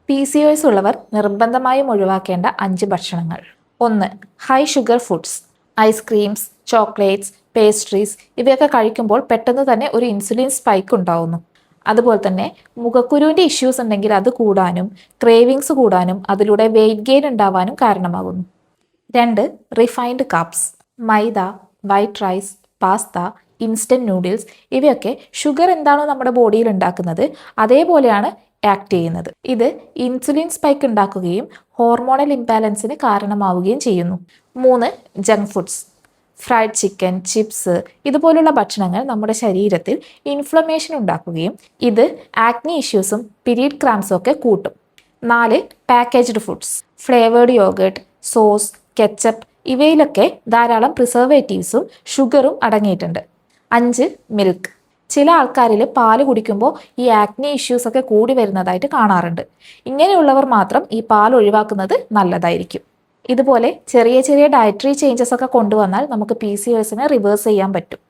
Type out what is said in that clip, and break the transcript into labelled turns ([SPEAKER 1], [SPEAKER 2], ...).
[SPEAKER 1] PCOS ഉള്ളവർ നിർബന്ധമായും ഒഴിവാക്കേണ്ട 5 ഭക്ഷണങ്ങൾ. 1. High sugar foods. Ice creams, chocolates, pastries ഇവയൊക്കെ കഴിക്കുമ്പോൾ പെട്ടെന്ന് തന്നെ ഒരു ഇൻസുലിൻ സ്പൈക്ക് ഉണ്ടാവുന്നു. അതുപോലെ തന്നെ മുഖക്കുരുവിൻ്റെ ഇഷ്യൂസ് ഉണ്ടെങ്കിൽ അത് കൂടാനും ക്രേവിങ്സ് കൂടാനും അതിലൂടെ വെയിറ്റ് ഗെയിൻ ഉണ്ടാവാനും കാരണമാകുന്നു. 2. Refined carbs. Maida, white rice, pasta, instant noodles ഇവയൊക്കെ ഷുഗർ എന്താണോ നമ്മുടെ ബോഡിയിൽ ഉണ്ടാക്കുന്നത് അതേപോലെയാണ് ആക്ട് ചെയ്യുന്നത്. ഇത് ഇൻസുലിൻ സ്പൈക്ക് ഉണ്ടാക്കുകയും ഹോർമോണൽ ഇംബാലൻസിന് കാരണമാവുകയും ചെയ്യുന്നു. 3. Junk foods. Fried chicken, chips ഇതുപോലുള്ള ഭക്ഷണങ്ങൾ നമ്മുടെ ശരീരത്തിൽ ഇൻഫ്ലമേഷൻ ഉണ്ടാക്കുകയും ഇത് ആക്നി ഇഷ്യൂസും പീരിയഡ് ക്രാംസും ഒക്കെ കൂട്ടും. 4. Packaged foods. Flavoured yogurt, sauce, ketchup ഇവയിലൊക്കെ ധാരാളം പ്രിസർവേറ്റീവ്സും ഷുഗറും അടങ്ങിയിട്ടുണ്ട്. 5. മിൽക്ക്. ചില ആൾക്കാരിൽ പാല് കുടിക്കുമ്പോൾ ഈ ആക്നി ഇഷ്യൂസ് ഒക്കെ കൂടി വരുന്നതായിട്ട് കാണാറുണ്ട്. ഇങ്ങനെയുള്ളവർ മാത്രം ഈ പാൽ ഒഴിവാക്കുന്നത് നല്ലതായിരിക്കും. ഇതുപോലെ ചെറിയ ചെറിയ ഡയറ്ററി ചേഞ്ചസ് ഒക്കെ കൊണ്ടുവന്നാൽ നമുക്ക് PCOSനെ റിവേഴ്സ് ചെയ്യാൻ പറ്റും.